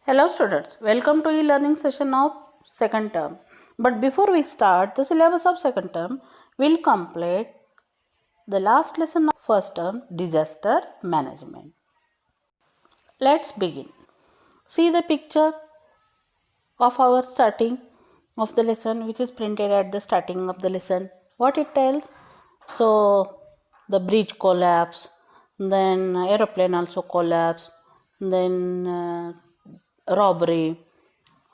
Hello students, welcome to e-learning session of second term. But before we start the syllabus of second term, we'll complete the last lesson of first term, disaster management. Let's begin. See the picture of our starting of the lesson which is printed at the starting of the lesson. What it tells? So the bridge collapse, then aeroplane also collapsed, then robbery,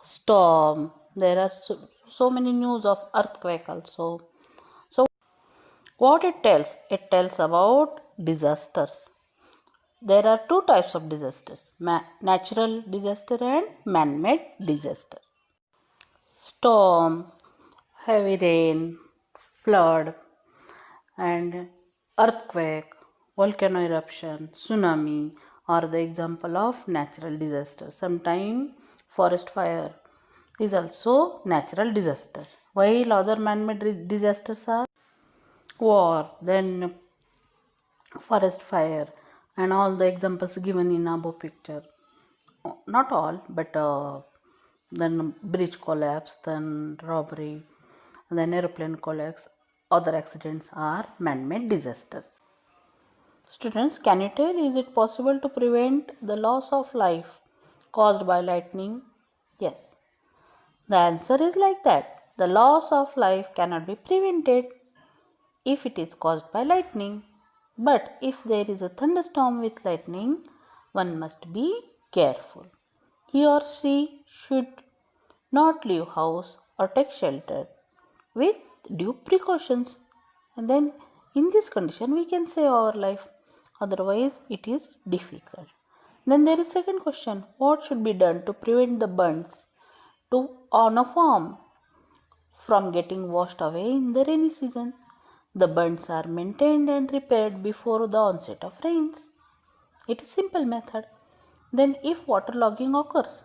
storm. There are so many news of earthquake also. So what it tells? It tells about disasters. There are two types of disasters, natural disaster and man-made disaster. Storm, heavy rain, flood, and earthquake, volcano eruption, tsunami are the example of natural disaster. Sometimes forest fire is also natural disaster, while other man-made disasters are war, then forest fire, and all the examples given in above picture. Not all, but then bridge collapse, then robbery, then aeroplane collapse. Other accidents are man-made disasters. Students, can you tell, is it possible to prevent the loss of life caused by lightning? Yes. The answer is like that. The loss of life cannot be prevented if it is caused by lightning. But if there is a thunderstorm with lightning, one must be careful. He or she should not leave house or take shelter with due precautions. And then in this condition we can save our life. Otherwise it is difficult. Then there is second question. What should be done to prevent the burns on a farm from getting washed away in the rainy season? The burns are maintained and repaired before the onset of rains. It is simple method. Then if waterlogging occurs,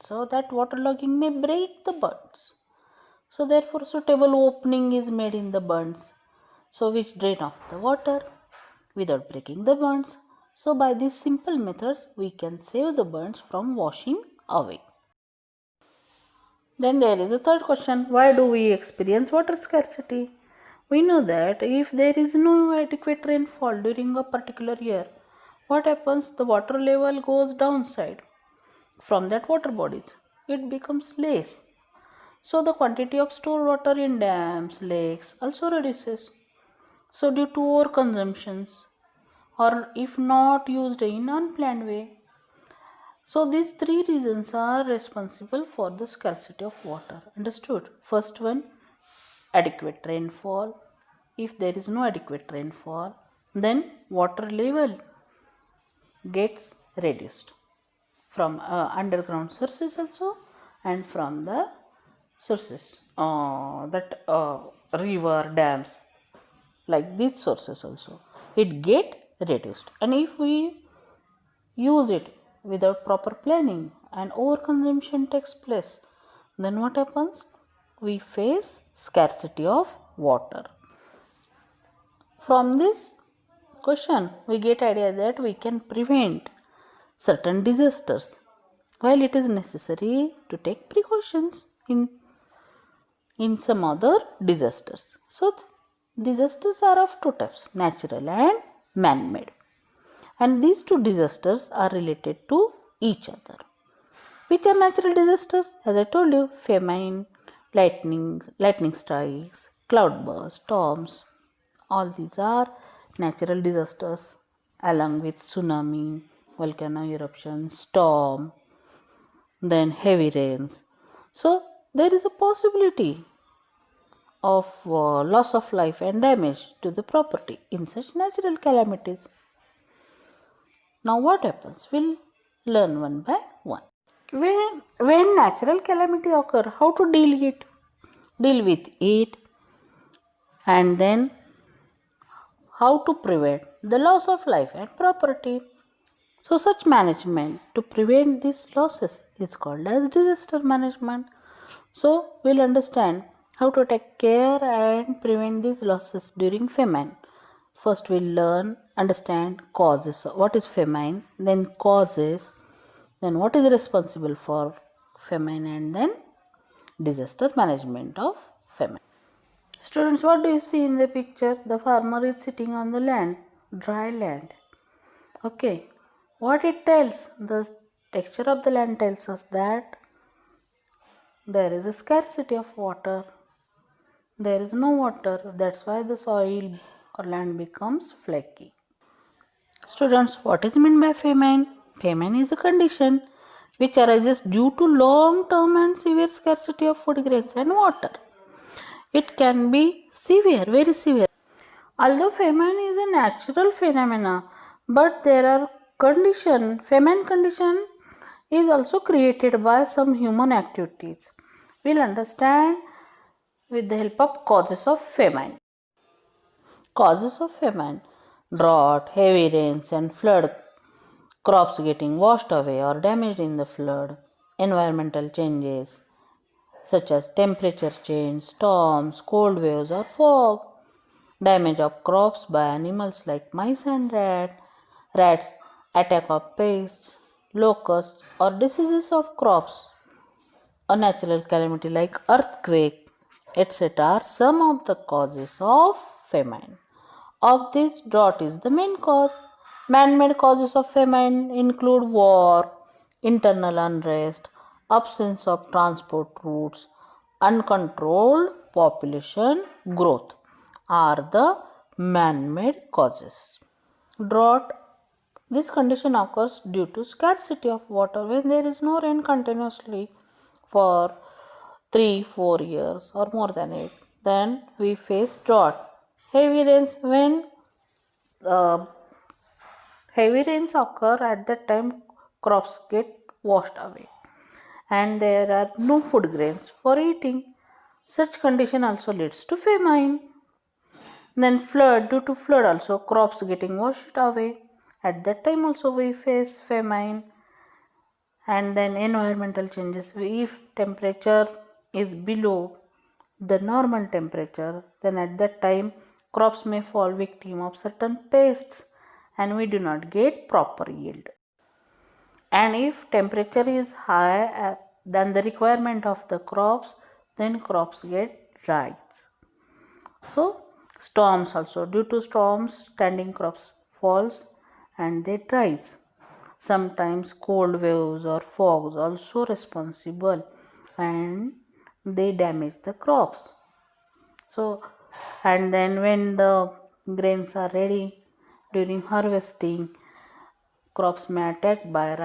so that waterlogging may break the burns. So therefore suitable opening is made in the burns, so which drain off the water without breaking the burns. So by these simple methods we can save the burns from washing away. Then there is a third question. Why do we experience water scarcity? We know that if there is no adequate rainfall during a particular year, what happens? The water level goes downside from that water bodies. It becomes less. So the quantity of stored water in dams, lakes also reduces. So due to overconsumption or if not used in unplanned way. So these three reasons are responsible for the scarcity of water. Understood? First one, adequate rainfall. If there is no adequate rainfall, then water level gets reduced from underground sources also and from the sources river, dams, like these sources also, it get reduced. And if we use it without proper planning and overconsumption takes place, then what happens? We face scarcity of water. From this question we get idea that we can prevent certain disasters, while it is necessary to take precautions in some other disasters. So disasters are of two types, natural and man-made, and these two disasters are related to each other. Which are natural disasters? As I told you, famine, lightning strikes, cloudbursts, storms, all these are natural disasters, along with tsunami, volcano eruption, storm, then heavy rains. So there is a possibility of loss of life and damage to the property in such natural calamities. Now what happens? We'll learn one by one. When natural calamity occur, how to deal with it, and then how to prevent the loss of life and property. So such management to prevent these losses is called as disaster management. So we'll understand how to take care and prevent these losses during famine. First we'll understand causes. What is famine? Then causes, Then what is responsible for famine, and then disaster management of famine. Students, what do you see in the picture? The farmer is sitting on the land, dry land. Okay, what it tells? The texture of the land tells us that there is a scarcity of water. There is no water. That's why the soil or land becomes flaky. Students, what is meant by famine? Famine is a condition which arises due to long-term and severe scarcity of food grains and water. It can be severe, very severe. Although famine is a natural phenomena, but there are famine condition is also created by some human activities. We'll understand with the help of causes of famine. Causes of famine: drought, heavy rains and flood, crops getting washed away or damaged in the flood, environmental changes such as temperature change, storms, cold waves or fog, damage of crops by animals like mice and rats, attack of pests, locusts or diseases of crops, a natural calamity like earthquake, etc. are some of the causes of famine. Of this, drought is the main cause. Man-made causes of famine include war, internal unrest, absence of transport routes, uncontrolled population growth are the man-made causes. Drought. This condition occurs due to scarcity of water when there is no rain continuously for 3-4 years or more than it. Then we face drought. Heavy rains when uh, heavy rains occur, at that time crops get washed away and there are no food grains for eating. Such condition also leads to famine. Then flood, due to flood also crops getting washed away. At that time also we face famine. And then environmental changes. If temperature is below the normal temperature, then at that time crops may fall victim of certain pests and we do not get proper yield. And if temperature is higher than the requirement of the crops, then crops get dry. So storms also, due to storms standing crops falls and they dries. Sometimes cold waves or fogs also responsible and they damage the crops. So, and then when the grains are ready during harvesting, crops may attacked by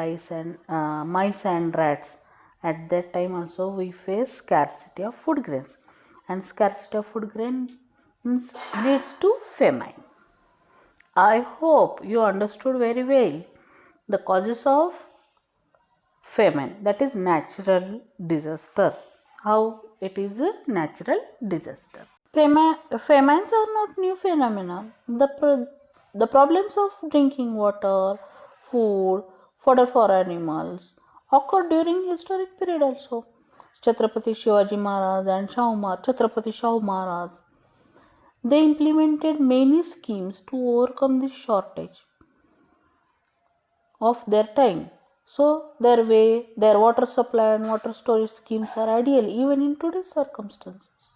mice and rats. At that time also we face scarcity of food grains, and scarcity of food grains leads to famine. I hope you understood very well the causes of famine, that is natural disaster. How it is a natural disaster. Famines are not new phenomena. The problems of drinking water, food, fodder for animals occurred during historic period also. Chhatrapati Shivaji Maharaj and Chhatrapati Shahu Maharaj, they implemented many schemes to overcome this shortage of their time. So their water supply and water storage schemes are ideal even in today's circumstances.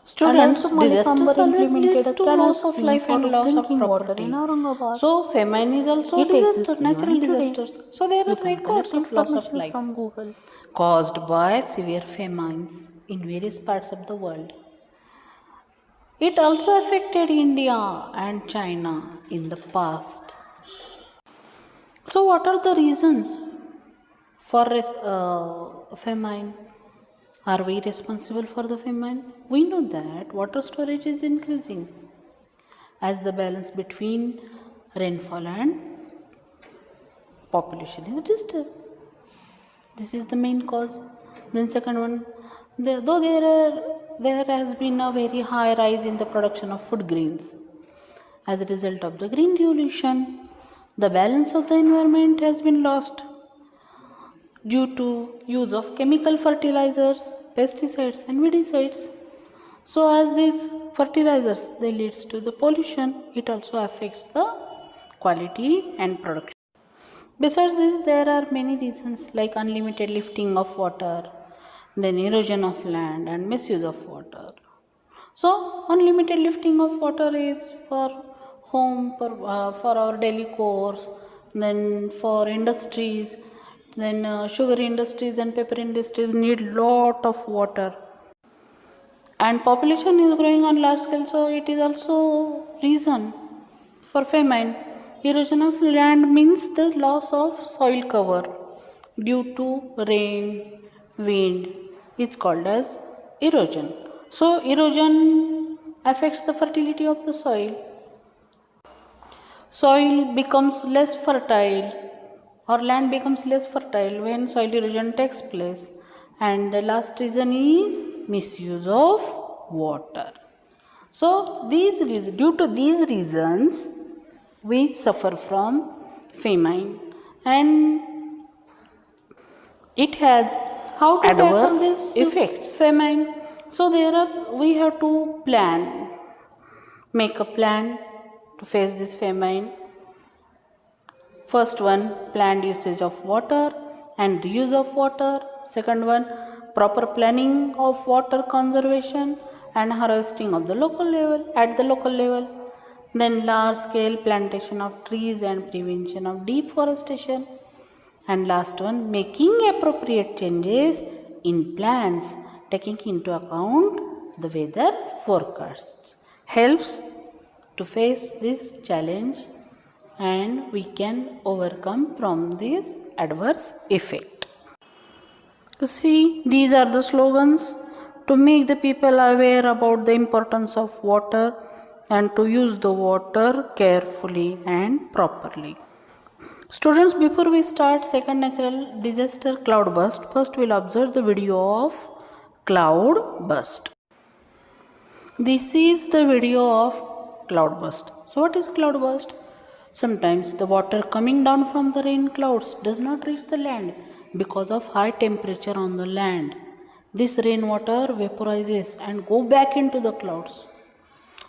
Students, disasters always leads to loss of life and loss of property. So famine is also a disaster, natural disasters. So there are records of loss of life caused by severe famines in various parts of the world. It also affected India and China in the past. So what are the reasons for famine? Are we responsible for the famine? We know that water storage is increasing as the balance between rainfall and population is disturbed. This is the main cause. Then second one, though there has been a very high rise in the production of food grains as a result of the green revolution, the balance of the environment has been lost due to use of chemical fertilizers, pesticides and weedicides. So as these fertilizers, they leads to the pollution, it also affects the quality and production. Besides this, there are many reasons like unlimited lifting of water, then erosion of land and misuse of water. So, unlimited lifting of water is for home, for our daily course, then for industries, then sugar industries and paper industries need lot of water. And population is growing on large scale, so it is also reason for famine. Erosion of land means the loss of soil cover due to rain, wind. It's called as erosion. So erosion affects the fertility of the soil. Soil becomes less fertile or land becomes less fertile when soil erosion takes place. And the last reason is misuse of water. So due to these reasons, we suffer from famine, and it has how to tackle this effects. famine. So we have to make a plan to face this famine. First one, planned usage of water and reuse of water. Second one, proper planning of water conservation and harvesting of the local level. Then large scale plantation of trees and prevention of deforestation. And last one, making appropriate changes in plans taking into account the weather forecasts helps to face this challenge, and we can overcome from this adverse effect. See, these are the slogans to make the people aware about the importance of water and to use the water carefully and properly. Students, before we start second natural disaster cloudburst, first we'll observe the video of cloudburst. This is the video of cloudburst. So what is cloudburst? Sometimes the water coming down from the rain clouds does not reach the land because of high temperature on the land. This rainwater vaporizes and go back into the clouds.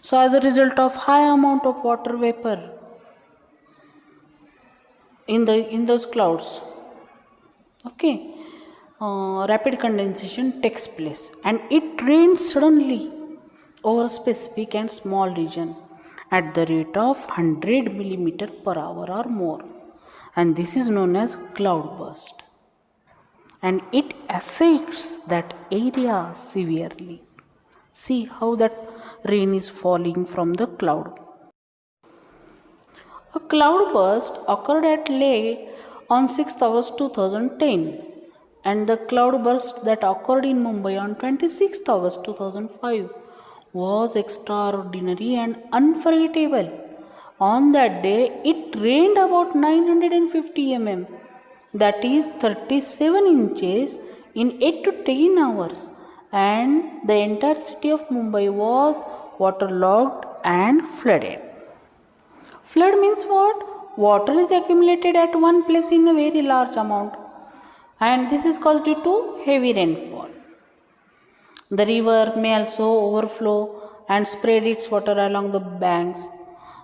So as a result of high amount of water vapor in those clouds, rapid condensation takes place and it rains suddenly over a specific and small region at the rate of 100 millimeter per hour or more, and this is known as cloudburst, and it affects that area severely. See how that rain is falling from the cloud. A cloudburst occurred at Leh on 6th August 2010, and the cloudburst that occurred in Mumbai on 26th August 2005 was extraordinary and unforgettable. On that day, it rained about 950 mm, that is 37 inches in 8 to 10 hours, and the entire city of Mumbai was waterlogged and flooded. Flood means what? Water is accumulated at one place in a very large amount, and this is caused due to heavy rainfall. The river may also overflow and spread its water along the banks.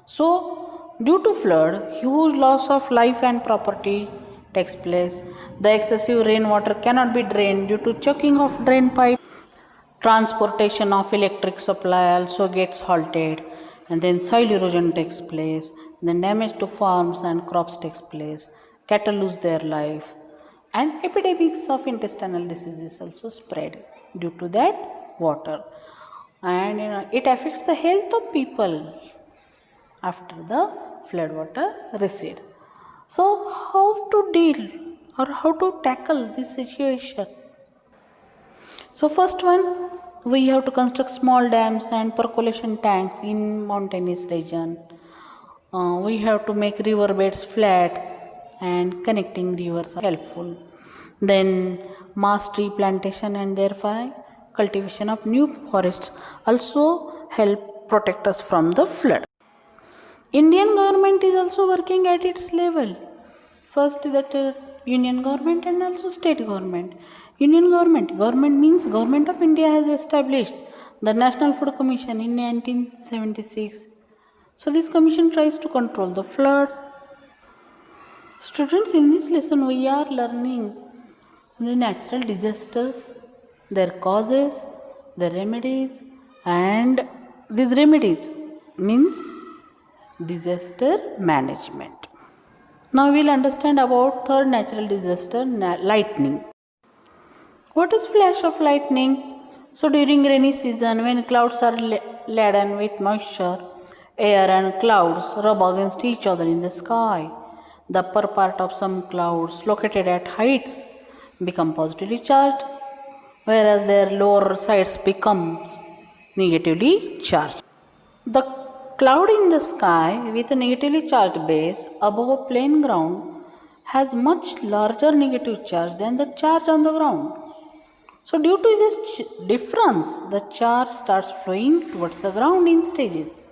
So, due to flood, huge loss of life and property takes place. The excessive rainwater cannot be drained due to choking of drain pipe. Transportation of electric supply also gets halted, and then soil erosion takes place, then damage to farms and crops takes place, cattle lose their life, and epidemics of intestinal diseases also spread due to that water, and it affects the health of people after the flood water recede. So how to deal or how to tackle this situation? So first one, we have to construct small dams and percolation tanks in mountainous region. We have to make river beds flat and connecting rivers are helpful. Then mass tree plantation and thereby cultivation of new forests also help protect us from the flood. Indian government is also working at its level. First that union government and also state government. Union government means Government of India has established the National Food Commission in 1976. So this commission tries to control the flood. Students, in this lesson we are learning the natural disasters, their causes, their remedies, and these remedies means disaster management. Now we will understand about third natural disaster, lightning. What is flash of lightning? So during rainy season, when clouds are laden with moisture, air and clouds rub against each other in the sky. The upper part of some clouds located at heights become positively charged, whereas their lower sides becomes negatively charged. The cloud in the sky with a negatively charged base above a plain ground has much larger negative charge than the charge on the ground. So, due to this difference, the charge starts flowing towards the ground in stages.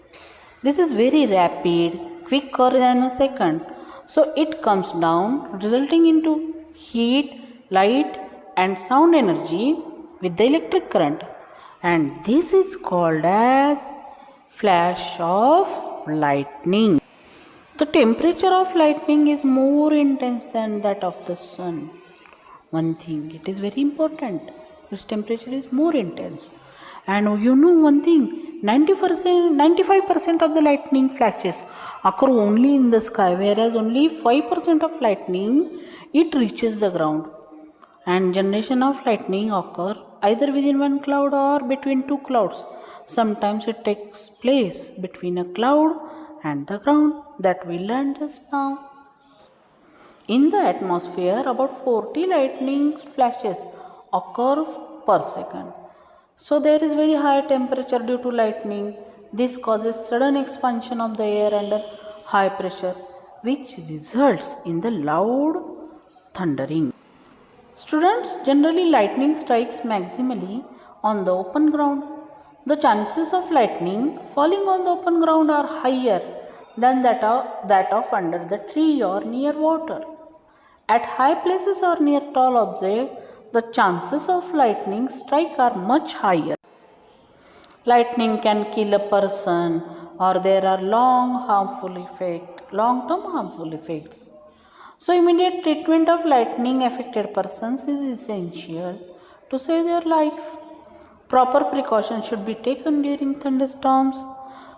This is very rapid, quicker than a second. So, it comes down, resulting into heat, light, and sound energy with the electric current. And this is called as flash of lightning. The temperature of lightning is more intense than that of the sun. One thing, it is very important, its temperature is more intense. And you know one thing, 95% of the lightning flashes occur only in the sky, whereas only 5% of lightning it reaches the ground. And generation of lightning occur either within one cloud or between two clouds. Sometimes it takes place between a cloud and the ground, that we learned just now. In the atmosphere, about 40 lightning flashes occur per second. So there is very high temperature due to lightning. This causes sudden expansion of the air under high pressure, which results in the loud thundering. Students, generally lightning strikes maximally on the open ground. The chances of lightning falling on the open ground are higher than that of under the tree or near water. At high places or near tall objects, the chances of lightning strike are much higher. Lightning can kill a person, or there are long-term harmful effects. So immediate treatment of lightning affected persons is essential to save their life. Proper precautions should be taken during thunderstorms.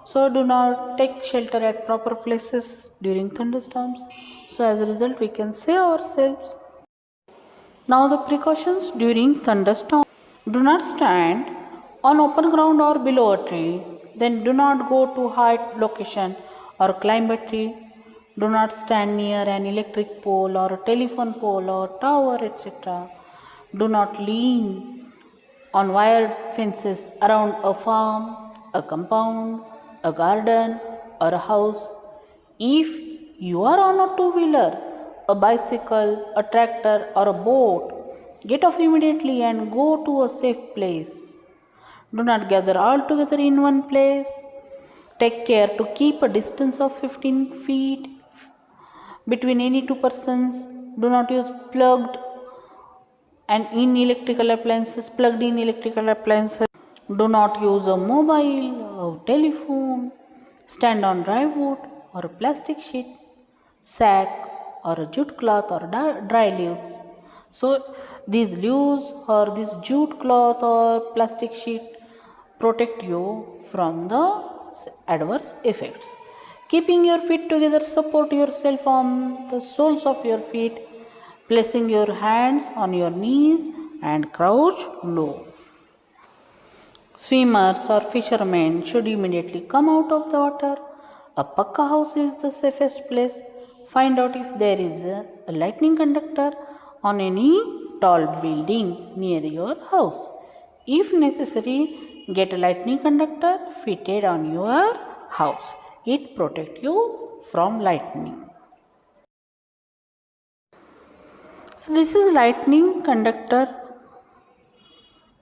So do not take shelter at proper places during thunderstorms. So as a result we can save ourselves. Now the precautions during thunderstorm. Do not stand on open ground or below a tree. Then do not go to high location or climb a tree. Do not stand near an electric pole or a telephone pole or tower, etc. Do not lean on wired fences around a farm, a compound, a garden, or a house. If you are on a two-wheeler, a bicycle, a tractor, or a boat, get off immediately and go to a safe place. Do not gather all together in one place. Take care to keep a distance of 15 feet between any two persons. Do not use plugged in electrical appliances. Do not use a mobile, a telephone. Stand on dry wood or a plastic sheet, sack or a jute cloth or dry leaves. So these leaves or this jute cloth or plastic sheet protect you from the adverse effects. Keeping your feet together, support yourself on the soles of your feet, placing your hands on your knees and crouch low. Swimmers or fishermen should immediately come out of the water. A pakka house is the safest place. Find out if there is a lightning conductor on any tall building near your house. If necessary, get a lightning conductor fitted on your house. It protects you from lightning. So this is lightning conductor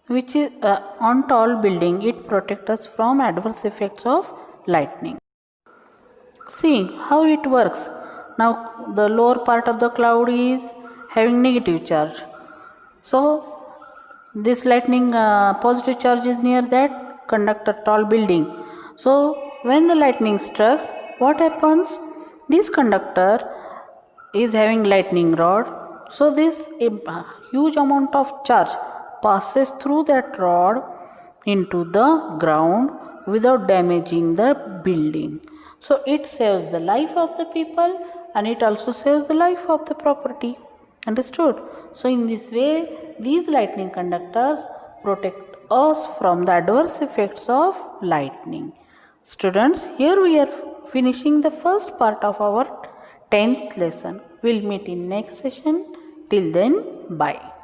which is on tall building. It protects us from adverse effects of lightning. See how it works. Now the lower part of the cloud is having negative charge. So this lightning positive charge is near that conductor tall building. So when the lightning strikes, what happens? This conductor is having lightning rod. So this huge amount of charge passes through that rod into the ground without damaging the building. So it saves the life of the people and it also saves the life of the property. Understood? So in this way, these lightning conductors protect us from the adverse effects of lightning. Students, here we are finishing the first part of our 10th lesson. We'll meet in next session. Till then, bye.